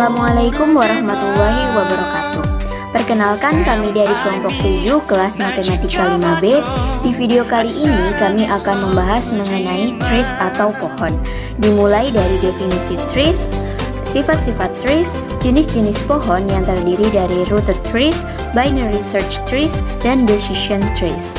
Assalamualaikum warahmatullahi wabarakatuh. Perkenalkan, kami dari kelompok 7 kelas Matematika 5B. Di video kali ini kami akan membahas mengenai trees atau pohon. Dimulai dari definisi trees, sifat-sifat trees, jenis-jenis pohon yang terdiri dari rooted trees, binary search trees, dan decision trees.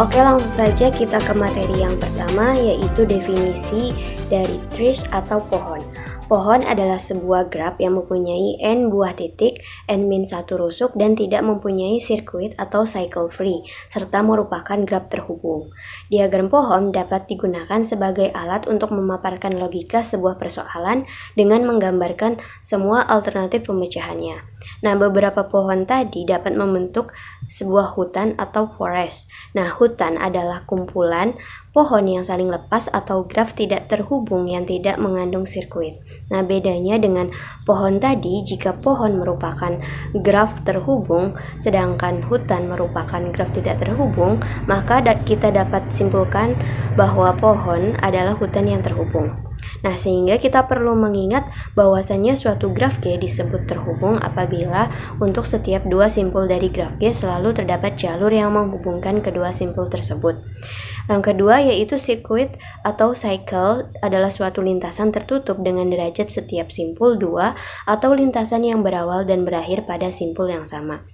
Oke, langsung saja kita ke materi yang pertama, yaitu definisi dari trees atau pohon. Pohon adalah sebuah graf yang mempunyai n buah titik, n-1 rusuk, dan tidak mempunyai sirkuit atau cycle free, serta merupakan graf terhubung. Diagram pohon dapat digunakan sebagai alat untuk memaparkan logika sebuah persoalan dengan menggambarkan semua alternatif pemecahannya. Nah, beberapa pohon tadi dapat membentuk sebuah hutan atau forest. Nah, hutan adalah kumpulan pohon yang saling lepas atau graf tidak terhubung yang tidak mengandung sirkuit. Nah, bedanya dengan pohon tadi, jika pohon merupakan graf terhubung, sedangkan hutan merupakan graf tidak terhubung, maka kita dapat simpulkan bahwa pohon adalah hutan yang terhubung. Nah, sehingga kita perlu mengingat bahwasannya suatu graf G disebut terhubung apabila untuk setiap dua simpul dari graf G selalu terdapat jalur yang menghubungkan kedua simpul tersebut. Yang kedua yaitu sirkuit atau cycle adalah suatu lintasan tertutup dengan derajat setiap simpul 2 atau lintasan yang berawal dan berakhir pada simpul yang sama.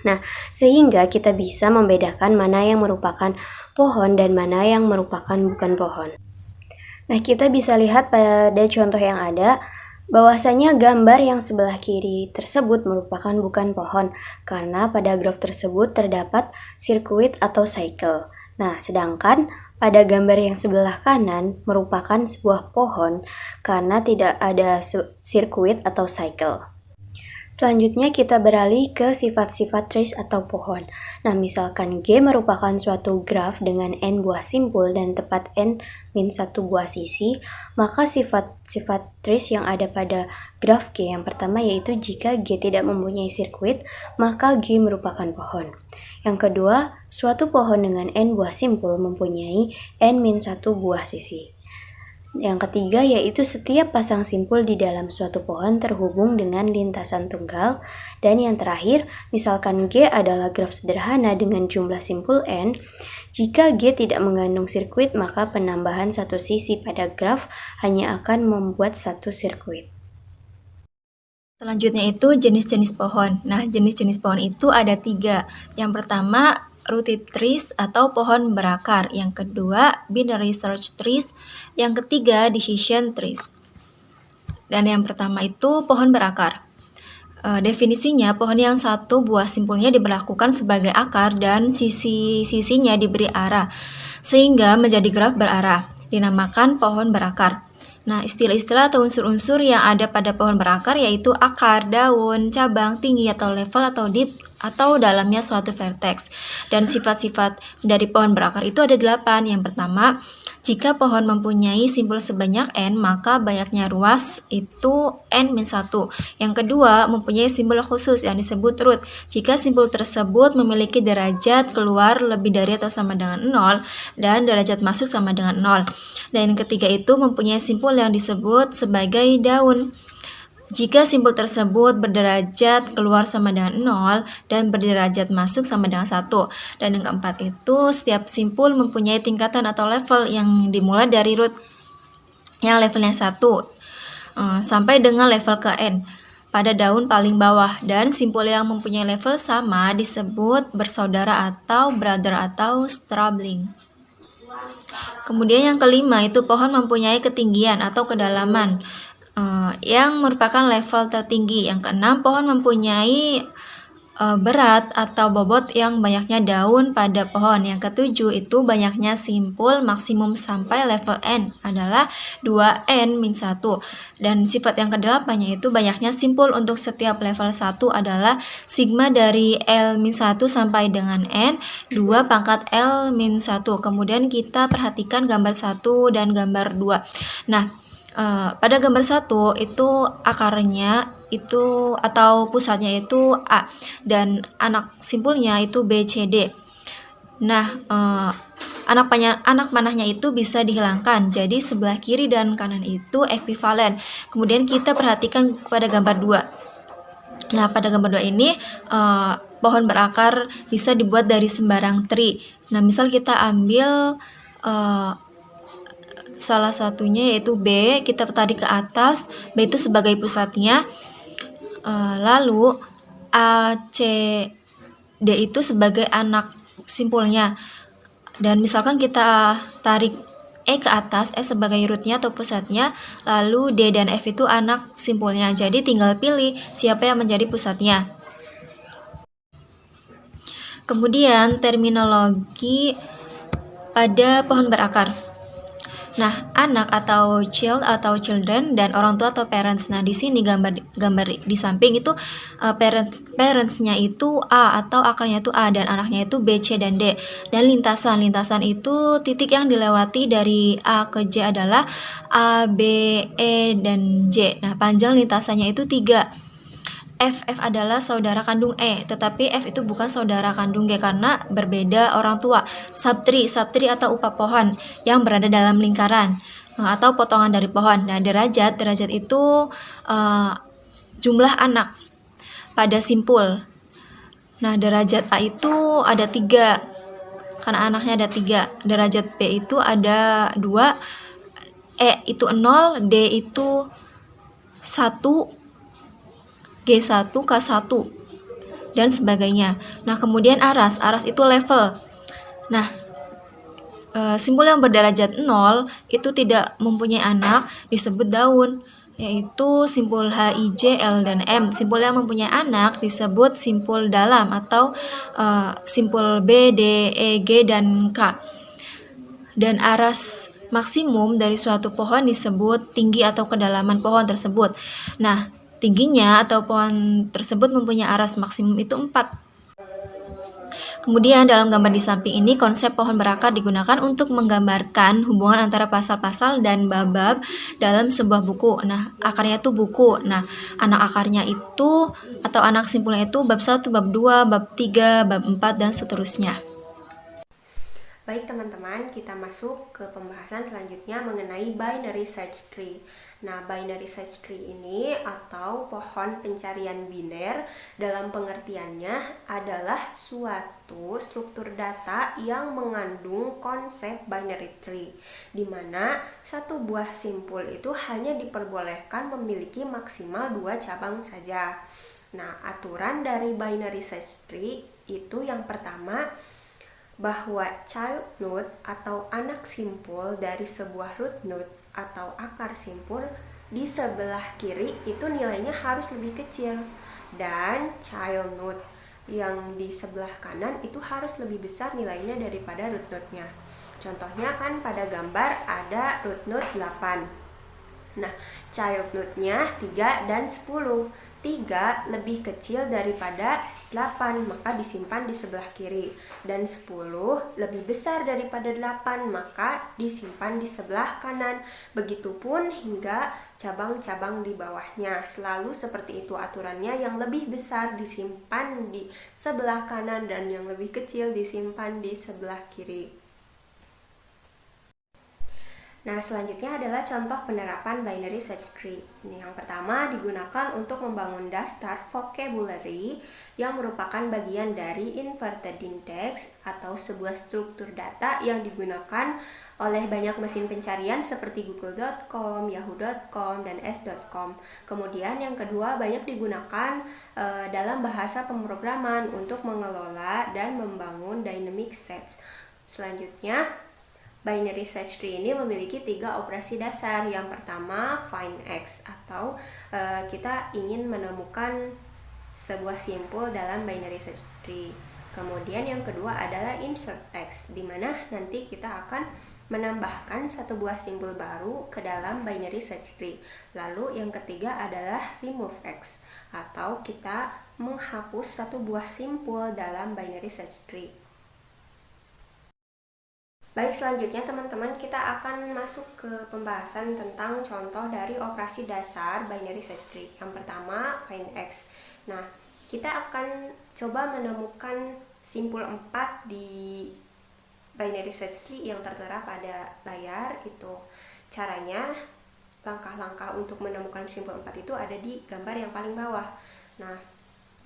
Nah, sehingga kita bisa membedakan mana yang merupakan pohon dan mana yang merupakan bukan pohon. Nah, kita bisa lihat pada contoh yang ada bahwasanya gambar yang sebelah kiri tersebut merupakan bukan pohon karena pada graf tersebut terdapat sirkuit atau cycle. Nah, sedangkan pada gambar yang sebelah kanan merupakan sebuah pohon karena tidak ada sirkuit atau cycle. Selanjutnya kita beralih ke sifat-sifat trees atau pohon. Nah, misalkan G merupakan suatu graf dengan n buah simpul dan tepat n-1 buah sisi, maka sifat-sifat trees yang ada pada graf G yang pertama yaitu jika G tidak mempunyai sirkuit, maka G merupakan pohon. Yang kedua, suatu pohon dengan n buah simpul mempunyai n-1 buah sisi. Yang ketiga yaitu setiap pasang simpul di dalam suatu pohon terhubung dengan lintasan tunggal. Dan yang terakhir, misalkan G adalah graf sederhana dengan jumlah simpul n, jika G tidak mengandung sirkuit maka penambahan satu sisi pada graf hanya akan membuat satu sirkuit. Selanjutnya itu jenis-jenis pohon. Nah, jenis-jenis pohon itu ada 3. Yang pertama, rooted trees atau pohon berakar. Yang kedua, binary search trees. Yang ketiga, decision trees. Dan yang pertama itu pohon berakar. Definisinya, pohon yang satu buah simpulnya diberlakukan sebagai akar dan sisi-sisinya diberi arah, sehingga menjadi graf berarah. Dinamakan pohon berakar. Nah, istilah-istilah atau unsur-unsur yang ada pada pohon berakar yaitu akar, daun, cabang, tinggi atau level atau deep atau dalamnya suatu vertex. Dan sifat-sifat dari pohon berakar itu ada 8. Yang pertama, jika pohon mempunyai simpul sebanyak n, maka banyaknya ruas itu n-1. Yang kedua, mempunyai simbol khusus yang disebut root. Jika simpul tersebut memiliki derajat keluar lebih dari atau sama dengan 0 dan derajat masuk sama dengan 0. Dan yang ketiga itu mempunyai simpul yang disebut sebagai daun. Jika simpul tersebut berderajat keluar sama dengan 0 dan berderajat masuk sama dengan 1. Dan yang keempat itu setiap simpul mempunyai tingkatan atau level yang dimulai dari root yang levelnya 1 sampai dengan level ke n pada daun paling bawah. Dan simpul yang mempunyai level sama disebut bersaudara atau brother atau sibling. Kemudian yang kelima itu pohon mempunyai ketinggian atau kedalaman yang merupakan level tertinggi. Yang keenam, pohon mempunyai berat atau bobot yang banyaknya daun pada pohon. Yang ketujuh itu banyaknya simpul maksimum sampai level n adalah 2n-1. Dan sifat yang kedelapannya itu banyaknya simpul untuk setiap level 1 adalah sigma dari l-1 sampai dengan n 2 pangkat l-1. Kemudian kita perhatikan gambar 1 dan gambar 2. Nah, pada gambar 1 itu akarnya itu atau pusatnya itu A dan anak simpulnya itu B, C, D. Nah, anak panahnya itu bisa dihilangkan. Jadi sebelah kiri dan kanan itu ekuivalen. Kemudian kita perhatikan pada gambar 2. Nah, pada gambar 2 ini pohon berakar bisa dibuat dari sembarang tree. Nah, misal kita ambil salah satunya yaitu B, kita tarik ke atas, B itu sebagai pusatnya, lalu A, C, D itu sebagai anak simpulnya. Dan misalkan kita tarik E ke atas, E sebagai rootnya atau pusatnya, lalu D dan F itu anak simpulnya. Jadi tinggal pilih siapa yang menjadi pusatnya. Kemudian terminologi pada pohon berakar. Nah, anak atau child atau children dan orang tua atau parents. Nah, di sini gambar di samping itu parentsnya itu A atau akarnya itu A dan anaknya itu B, C dan D. Dan lintasan itu titik yang dilewati dari A ke J adalah A, B, E dan J. Nah, panjang lintasannya itu 3. F adalah saudara kandung E, tetapi F itu bukan saudara kandung G karena berbeda orang tua. Subtree atau upak pohon yang berada dalam lingkaran atau potongan dari pohon. Nah, derajat itu jumlah anak pada simpul. Nah, derajat A itu ada 3 karena anaknya ada 3. Derajat B itu ada 2, E itu 0, D itu 1, G1, K1, dan sebagainya. Nah, kemudian aras itu level. Nah, simpul yang berderajat 0 itu tidak mempunyai anak, disebut daun, yaitu simpul H, I, J, L, dan M. Simpul yang mempunyai anak disebut simpul dalam atau simpul B, D, E, G, dan K. Dan aras maksimum dari suatu pohon disebut tinggi atau kedalaman pohon tersebut. Nah, tingginya atau pohon tersebut mempunyai aras maksimum itu 4. Kemudian dalam gambar di samping ini konsep pohon berakar digunakan untuk menggambarkan hubungan antara pasal-pasal dan bab-bab dalam sebuah buku. Nah, akarnya itu buku. Nah, anak akarnya itu atau anak simpulnya itu bab 1, bab 2, bab 3, bab 4, dan seterusnya. Baik teman-teman, kita masuk ke pembahasan selanjutnya mengenai binary search tree. Nah, binary search tree ini atau pohon pencarian biner dalam pengertiannya adalah suatu struktur data yang mengandung konsep binary tree, di mana satu buah simpul itu hanya diperbolehkan memiliki maksimal 2 cabang saja. Nah, aturan dari binary search tree itu yang pertama, bahwa child node atau anak simpul dari sebuah root node atau akar simpul di sebelah kiri itu nilainya harus lebih kecil, dan child node yang di sebelah kanan itu harus lebih besar nilainya daripada root node-nya. Contohnya kan pada gambar ada root node 8. Nah, child node-nya 3 dan 10. 3 lebih kecil daripada 8, maka disimpan di sebelah kiri, dan 10 lebih besar daripada 8, maka disimpan di sebelah kanan. Begitupun hingga cabang-cabang di bawahnya, selalu seperti itu aturannya, yang lebih besar disimpan di sebelah kanan dan yang lebih kecil disimpan di sebelah kiri. Nah, selanjutnya adalah contoh penerapan binary search tree. Yang pertama digunakan untuk membangun daftar vocabulary yang merupakan bagian dari inverted index atau sebuah struktur data yang digunakan oleh banyak mesin pencarian seperti google.com, yahoo.com, dan s.com. Kemudian yang kedua banyak digunakan dalam bahasa pemrograman untuk mengelola dan membangun dynamic sets. Selanjutnya, binary search tree ini memiliki 3 operasi dasar. Yang pertama, find x, atau kita ingin menemukan sebuah simpul dalam binary search tree. Kemudian yang kedua adalah insert x, di mana nanti kita akan menambahkan satu buah simpul baru ke dalam binary search tree. Lalu yang ketiga adalah remove x, atau kita menghapus satu buah simpul dalam binary search tree. Baik, selanjutnya teman-teman kita akan masuk ke pembahasan tentang contoh dari operasi dasar binary search tree. Yang pertama, find x. Nah, kita akan coba menemukan simpul 4 di binary search tree yang tertera pada layar itu. Caranya, langkah-langkah untuk menemukan simpul 4 itu ada di gambar yang paling bawah. Nah,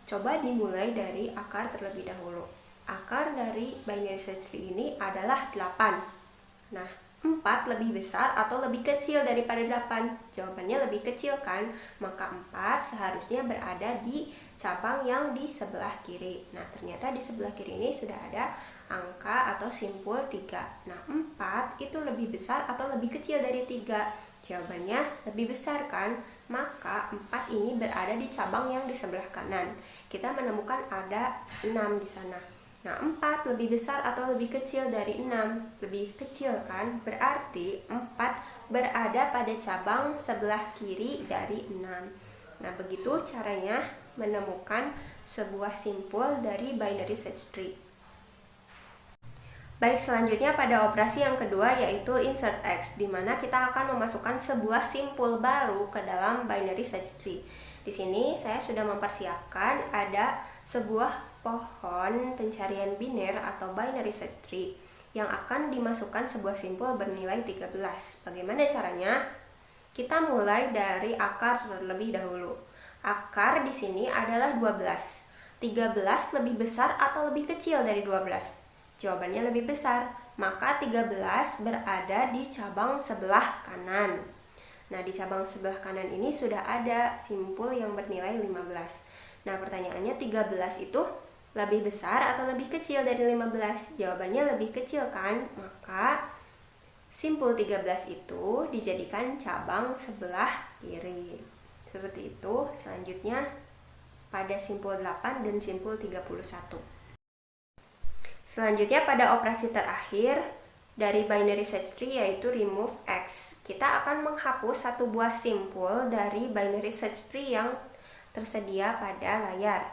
coba dimulai dari akar terlebih dahulu. Akar dari binary search tree ini adalah 8. Nah, 4 lebih besar atau lebih kecil daripada 8? Jawabannya lebih kecil kan? Maka 4 seharusnya berada di cabang yang di sebelah kiri. Nah, ternyata di sebelah kiri ini sudah ada angka atau simpul 3. Nah, 4 itu lebih besar atau lebih kecil dari 3? Jawabannya lebih besar kan? Maka 4 ini berada di cabang yang di sebelah kanan. Kita menemukan ada 6 di sana. Nah, 4 lebih besar atau lebih kecil dari 6? Lebih kecil kan? Berarti 4 berada pada cabang sebelah kiri dari 6. Nah, begitu caranya menemukan sebuah simpul dari binary search tree. Baik, selanjutnya pada operasi yang kedua yaitu insert X, di mana kita akan memasukkan sebuah simpul baru ke dalam binary search tree. Di sini saya sudah mempersiapkan ada sebuah pohon pencarian biner atau binary search tree yang akan dimasukkan sebuah simpul bernilai 13. Bagaimana caranya? Kita mulai dari akar terlebih dahulu. Akar di sini adalah 12. 13 lebih besar atau lebih kecil dari 12? Jawabannya lebih besar, maka 13 berada di cabang sebelah kanan. Nah, di cabang sebelah kanan ini sudah ada simpul yang bernilai 15. Nah, pertanyaannya 13 itu lebih besar atau lebih kecil dari 15? Jawabannya lebih kecil kan? Maka simpul 13 itu dijadikan cabang sebelah kiri. Seperti itu. Selanjutnya pada simpul 8 dan simpul 31. Selanjutnya pada operasi terakhir dari binary search tree yaitu remove X. Kita akan menghapus satu buah simpul dari binary search tree yang tersedia pada layar.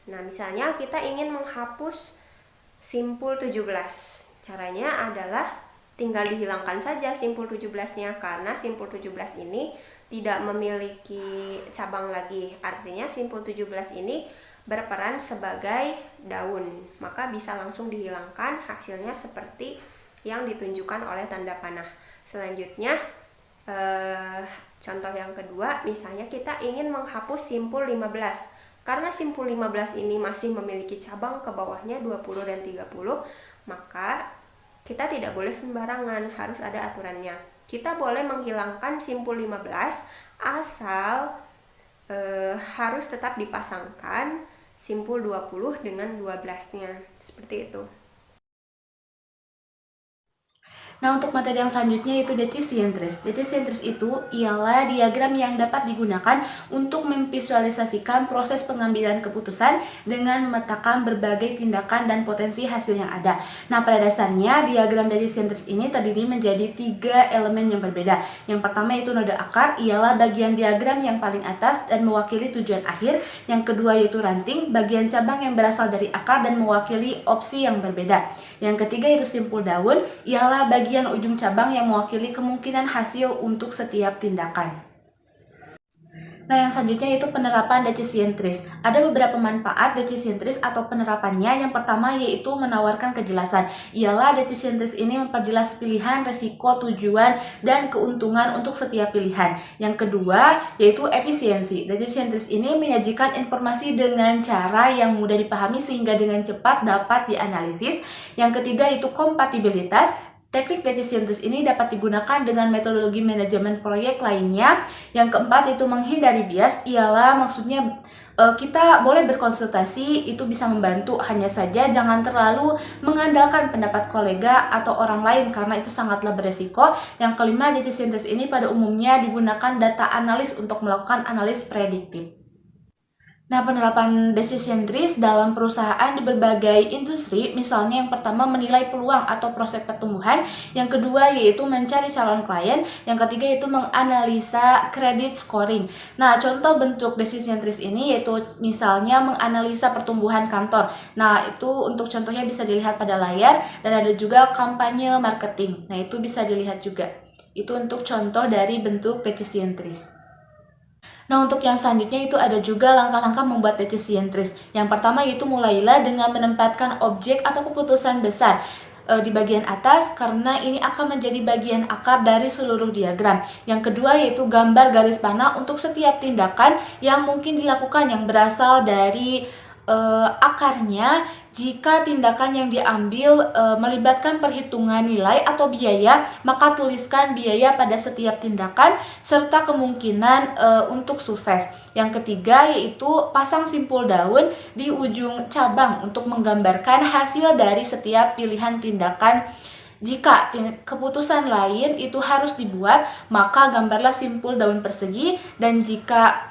Nah, misalnya kita ingin menghapus simpul 17. Caranya adalah tinggal dihilangkan saja simpul 17-nya, karena simpul 17 ini tidak memiliki cabang lagi. Artinya simpul 17 ini berperan sebagai daun, maka bisa langsung dihilangkan. Hasilnya seperti yang ditunjukkan oleh tanda panah. Selanjutnya contoh yang kedua, misalnya kita ingin menghapus simpul 15. Karena simpul 15 ini masih memiliki cabang ke bawahnya 20 dan 30, maka kita tidak boleh sembarangan, harus ada aturannya. Kita boleh menghilangkan simpul 15 asal harus tetap dipasangkan simpul 20 dengan 12-nya. Seperti itu. Nah, untuk materi yang selanjutnya itu decision trees. Decision trees itu ialah diagram yang dapat digunakan untuk memvisualisasikan proses pengambilan keputusan dengan memetakan berbagai tindakan dan potensi hasil yang ada. Nah, pada dasarnya diagram decision trees ini terdiri menjadi 3 elemen yang berbeda. Yang pertama yaitu node akar, ialah bagian diagram yang paling atas dan mewakili tujuan akhir. Yang kedua yaitu ranting, bagian cabang yang berasal dari akar dan mewakili opsi yang berbeda. Yang ketiga yaitu simpul daun, ialah bagian ujung cabang yang mewakili kemungkinan hasil untuk setiap tindakan. Nah, yang selanjutnya yaitu penerapan decision trees. Ada beberapa manfaat decision trees atau penerapannya. Yang pertama yaitu menawarkan kejelasan. Ialah decision trees ini memperjelas pilihan, resiko, tujuan, dan keuntungan untuk setiap pilihan. Yang kedua yaitu efisiensi. Decision trees ini menyajikan informasi dengan cara yang mudah dipahami sehingga dengan cepat dapat dianalisis. Yang ketiga yaitu kompatibilitas. Teknik decision trees ini dapat digunakan dengan metodologi manajemen proyek lainnya. Yang keempat itu menghindari bias, ialah maksudnya kita boleh berkonsultasi, itu bisa membantu, hanya saja jangan terlalu mengandalkan pendapat kolega atau orang lain karena itu sangatlah beresiko. Yang kelima, decision trees ini pada umumnya digunakan data analis untuk melakukan analis prediktif. Nah, penerapan decision trees dalam perusahaan di berbagai industri, misalnya yang pertama menilai peluang atau prospek pertumbuhan, yang kedua yaitu mencari calon klien, yang ketiga yaitu menganalisa credit scoring. Nah, contoh bentuk decision trees ini yaitu misalnya menganalisa pertumbuhan kantor. Nah, itu untuk contohnya bisa dilihat pada layar, dan ada juga kampanye marketing. Nah, itu bisa dilihat juga. Itu untuk contoh dari bentuk decision trees. Nah, untuk yang selanjutnya itu ada juga langkah-langkah membuat decision trees. Yang pertama yaitu mulailah dengan menempatkan objek atau keputusan besar di bagian atas karena ini akan menjadi bagian akar dari seluruh diagram. Yang kedua yaitu gambar garis panah untuk setiap tindakan yang mungkin dilakukan yang berasal dari akarnya. Jika tindakan yang diambil melibatkan perhitungan nilai atau biaya, maka tuliskan biaya pada setiap tindakan serta kemungkinan untuk sukses. Yang ketiga yaitu pasang simpul daun di ujung cabang untuk menggambarkan hasil dari setiap pilihan tindakan. Jika keputusan lain itu harus dibuat, maka gambarlah simpul daun persegi, dan jika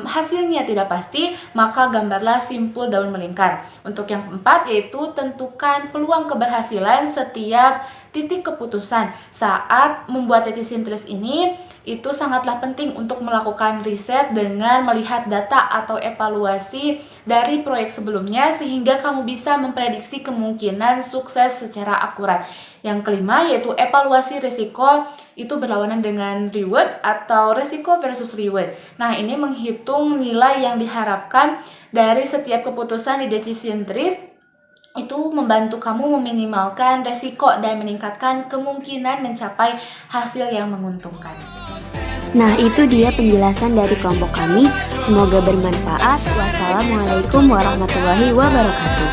hasilnya tidak pasti, maka gambarlah simpul daun melingkar. Untuk yang keempat yaitu tentukan peluang keberhasilan setiap titik keputusan. Saat membuat tesis sintetis ini, itu sangatlah penting untuk melakukan riset dengan melihat data atau evaluasi dari proyek sebelumnya sehingga kamu bisa memprediksi kemungkinan sukses secara akurat. Yang kelima yaitu evaluasi risiko, itu berlawanan dengan reward atau risiko versus reward. Nah, ini menghitung nilai yang diharapkan dari setiap keputusan di tesis sintetis. Itu membantu kamu meminimalkan resiko dan meningkatkan kemungkinan mencapai hasil yang menguntungkan. Nah, itu dia penjelasan dari kelompok kami. Semoga bermanfaat. Wassalamualaikum warahmatullahi wabarakatuh.